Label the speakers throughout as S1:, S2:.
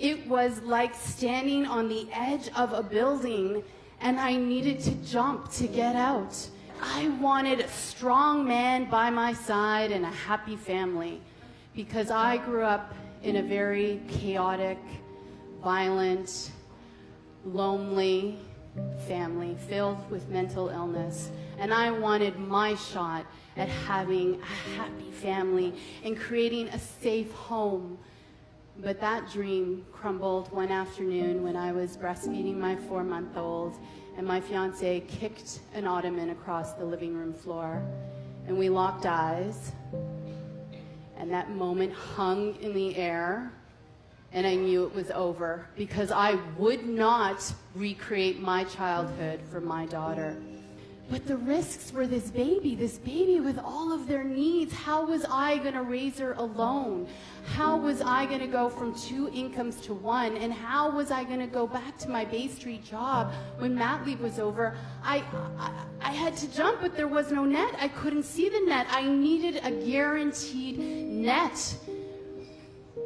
S1: It was like standing on the edge of a building, and I needed to jump to get out. I wanted a strong man by my side and a happy family, because I grew up in a very chaotic, violent, lonely family filled with mental illness. And I wanted my shot at having a happy family and creating a safe home. But that dream crumbled one afternoon when I was breastfeeding my 4-month-old, and my fiancé kicked an ottoman across the living room floor, and we locked eyes, and that moment hung in the air, and I knew it was over, because I would not recreate my childhood for my daughter. But the risks were this baby with all of their needs. How was I going to raise her alone? How was I going to go from 2 incomes to 1? And how was I going to go back to my Bay Street job when mat leave was over? I had to jump, but there was no net. I couldn't see the net. I needed a guaranteed net.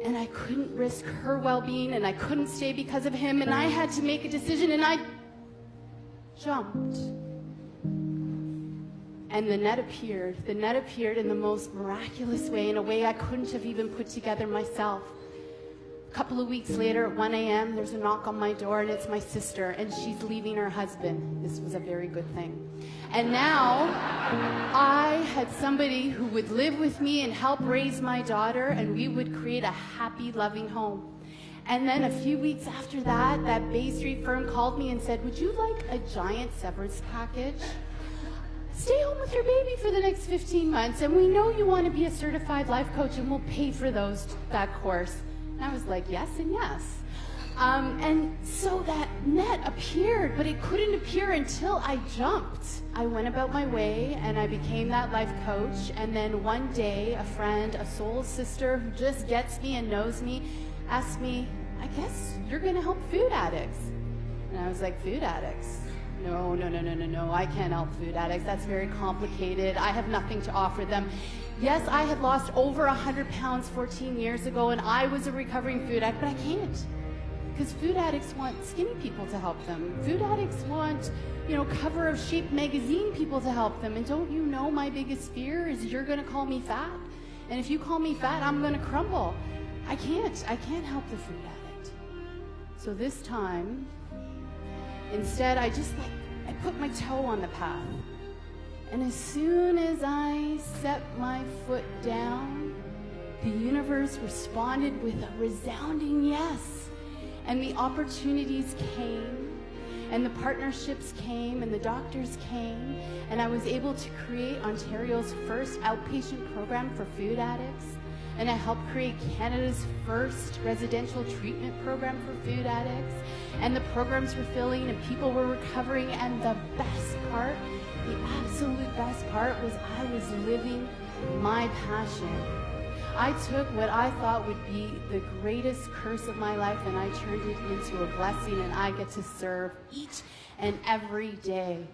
S1: And I couldn't risk her well-being, and I couldn't stay because of him, and I had to make a decision, and I jumped. And the net appeared. The net appeared in the most miraculous way, in a way I couldn't have even put together myself. A couple of weeks later at 1 a.m., there's a knock on my door, and it's my sister, and she's leaving her husband. This was a very good thing. And now I had somebody who would live with me and help raise my daughter, and we would create a happy, loving home. And then a few weeks after that, that Bay Street firm called me and said, "Would you like a giant severance package? Stay home with your baby for the next 15 months, and we know you want to be a certified life coach, and we'll pay for that course." And I was like, yes and yes. And so that net appeared, but it couldn't appear until I jumped. I went about my way, and I became that life coach. And then one day, a friend, a soul sister who just gets me and knows me, asked me, "I guess you're going to help food addicts." And I was like, "Food addicts? No, I can't help food addicts. That's very complicated. I have nothing to offer them." Yes, I had lost over 100 pounds 14 years ago, and I was a recovering food addict, but I can't. Because food addicts want skinny people to help them. Food addicts want, cover of Shape magazine people to help them. And don't you know my biggest fear is you're going to call me fat? And if you call me fat, I'm going to crumble. I can't help the food addict. So this time, instead, I put my toe on the path. And as soon as I set my foot down, the universe responded with a resounding yes. And the opportunities came, and the partnerships came, and the doctors came, and I was able to create Ontario's first outpatient program for food addicts. And I helped create Canada's first residential treatment program for food addicts. And the programs were filling and people were recovering. And the best part, the absolute best part, was I was living my passion. I took what I thought would be the greatest curse of my life, and I turned it into a blessing, and I get to serve each and every day.